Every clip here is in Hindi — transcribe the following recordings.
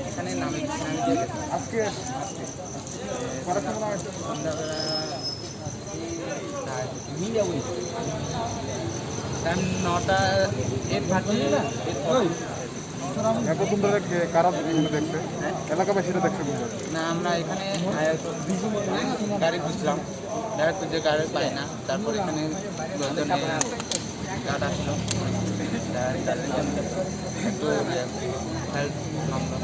এখানে নামে আজকে টাইম 9টা 8:30 এখন তোমরা কারা এখানে দেখছে এলাকাবাসীরা দেখছে না আমরা এখানে গাড়ি খুঁজলাম, গাড়ি খুঁজে গাড়ি পাই না, তারপর এখানে গাড়ি আসলো, একটু হেল্প নামলো।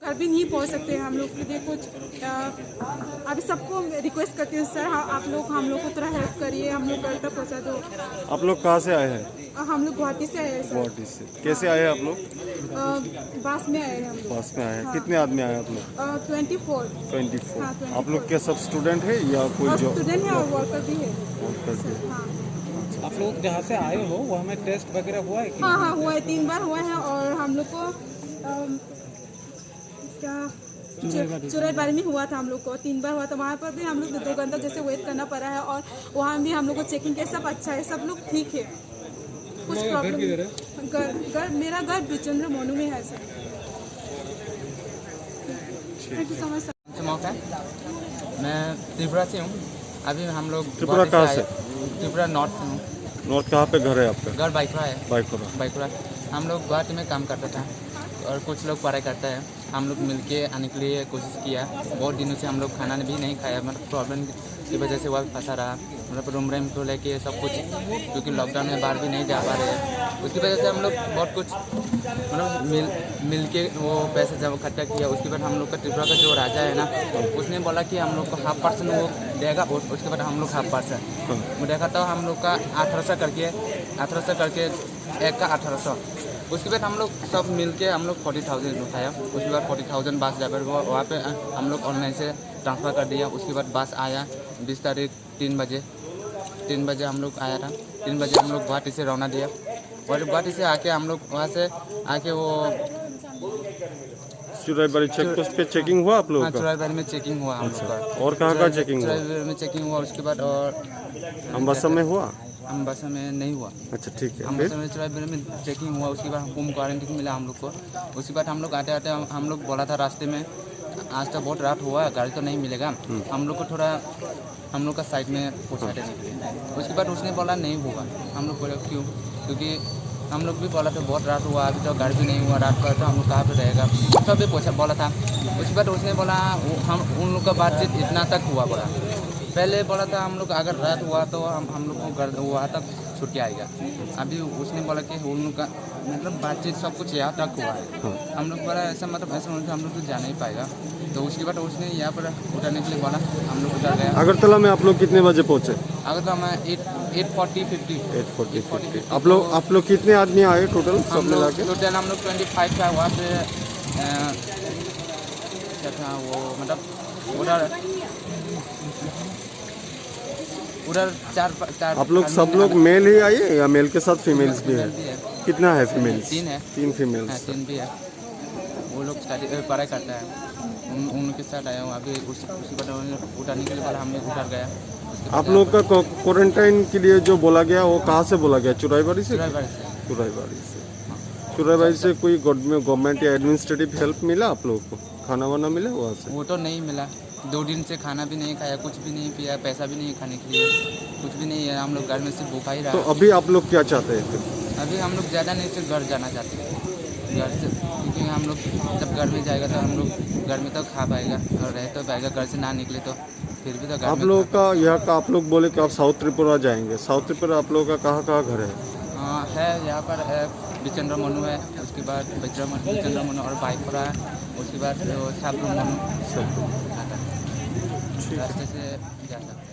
घर भी नहीं पहुंच सकते हैं हम लोग के लिए कुछ। अभी सबको रिक्वेस्ट करती हूँ सर आप लोग हम लोग को थोड़ा हेल्प करिए, हम लोग घर तक पहुँचा दो। आप लोग कहाँ से आए हैं? हम लोग गुवाहाटी से आए हैं सर। गुवाहाटी से। कैसे आए आप लोग? बस में आए हैं हम लोग। बस में आए हैं। कितने आदमी आए आप लोग? 24। 24। हाँ, 24। आप लोग क्या सब स्टूडेंट है या कोई जो स्टूडेंट है और वर्कर भी है। हाँ आप लोग जहाँ से आए हो वहाँ में टेस्ट वगैरह हुआ है? हाँ हाँ हुआ है, 3 बार हुआ है और हम लोग को क्या चुराईबाड़ी में हुआ था, हम लोग को 3 बार हुआ था। वहाँ पर भी हम लोग 2 घंटा जैसे वेट करना पड़ा है और वहाँ भी हम लोग को चेकिंग के सब अच्छा है, सब लोग ठीक है, कुछ प्रॉब्लम। घर मेरा घर बिचंद्र मोनू में है sir. Thank you so much sir. मैं त्रिपुरा से हूँ। अभी हम लोग त्रिपुरा कहाँ से? त्रिपुरा नॉर्थ से हूँ। नॉर्थ कहाँ पे घर है आपका? घर बाइकरा है। बाइकरा। हम लोग गुवाहाटी में काम करता था और कुछ लोग पढ़ाई करता है। हम लोग मिलके आने के लिए कोशिश किया, बहुत दिनों से हम लोग खाना भी नहीं खाया, मतलब प्रॉब्लम की वजह से वह फंसा रहा, मतलब रूम रेंट को लेके सब कुछ, क्योंकि लॉकडाउन में बाहर भी नहीं जा पा रहे हैं। उसकी वजह से हम लोग बहुत कुछ मतलब मिल के वो पैसे जब इकट्ठा किया। उसके बाद हम लोग का त्रिपुरा का जो राजा है ना, उसने बोला कि हम लोग को 50% वो देगा, उसके बाद हम लोग 50% वो देखा था। हम लोग का 1800 करके एक का 1800। उसके बाद हम लोग सब मिल के हम लोग 40,000 उठाया। उसके बाद 40,000 बस ड्राइवर को वहाँ पे हम लोग ऑनलाइन से ट्रांसफ़र कर दिया। उसके बाद बस आया 20 तारीख 3 बजे हम लोग आया था। 3 बजे हम लोग गुवाहाटी से रवाना दिया और गुवाहाटी से आके हम लोग वहाँ से आके वो चुराईबाड़ी चेक पोस्ट पे चेकिंग हुआ आप लोगों का? चुराईबाड़ी में चेकिंग हुआ हम लोग का। और कहाँ चेकिंग हुआ? चुराईबाड़ी में चेकिंग हुआ। उसके बाद और अम्बासा में हुआ? अम्बासा में नहीं हुआ। अच्छा ठीक है। अम्बासा में चुराईबाड़ी में चेकिंग हुआ। उसके बाद होम क्वारंटीन मिला हम लोग को। उसके बाद हम लोग आते आते हम लोग बोला था रास्ते में आज तो बहुत रात हुआ है, गाड़ी तो नहीं मिलेगा, हम लोग को थोड़ा हम लोग का साइड में पहुँचा देने के लिए। उसके बाद उसने बोला नहीं होगा। हम लोग बोले क्यों? क्योंकि हम लोग भी बोला था बहुत रात हुआ, अभी तो गाड़ी भी नहीं हुआ, रात का तो हम लोग कहाँ पे रहेगा, सब भी पूछा बोला था। उसके बाद उसने बोला हम उन लोग का बातचीत इतना तक हुआ। बोला पहले बोला था हम लोग अगर रात हुआ तो हम लोग को घर वहाँ तक छुट्टी आएगा। अभी उसने बोला कि उन लोग का मतलब बातचीत सब कुछ यहाँ तक हुआ है। हम लोग बोला ऐसा मतलब ऐसा होने से हम लोग तो जा नहीं पाएगा। तो उसके बाद उसने यहाँ पर उतरने के लिए बोला, हम लोग उतर गया। अगरतला में आप लोग कितने बजे पहुँचे? अगरतला में 8:40-50। आप लोग कितने आदमी आए टोटल सब मिला के? टोटल हम लोग 25 था। वहाँ पे क्या था वो मतलब उधर 4 आप लोग सब लोग मेल ही आए या मेल के साथ फीमेल्स भी है? कितना है फीमेल्स? 3 है। 3 फीमेल्स। 3 भी है। वो लोग पढ़ाई करता है, उनके साथ आया हूँ। अभी उसी पर उठाने के लिए बोला, हमने उतर गया। आप लोग का क्वारंटाइन के लिए जो बोला गया वो कहाँ से बोला गया? चुराईबाड़ी से? चुराईबाड़ी से कोई गवर्नमेंट या एडमिनिस्ट्रेटिव हेल्प मिला आप लोगों को? खाना वाना मिला वहाँ से? वो तो नहीं मिला। 2 दिन से खाना भी नहीं खाया, कुछ भी नहीं पिया, पैसा भी नहीं खाने के लिए, कुछ भी नहीं है। हम लोग घर में सिर्फ भूखा ही रहा। तो अभी आप लोग क्या चाहते हैं? अभी हम लोग ज़्यादा नहीं सिर्फ घर जाना चाहते हैं, घर से, क्योंकि हम लोग जब घर में जाएगा तो हम लोग घर में तो खा पाएगा और रह तो पाएगा। घर से ना निकले तो फिर भी तो घर आप में लोग का यहाँ का आप लोग बोले कि आप साउथ त्रिपुरा जाएंगे। साउथ त्रिपुरा आप लोगों का कहाँ घर है? है यहाँ पर है बिचंद्र मोनू है, उसके बाद बिचंद्र मोनू और बाइकरा है, उसके बाद साबरू मोनू रास्ते से जा सकते।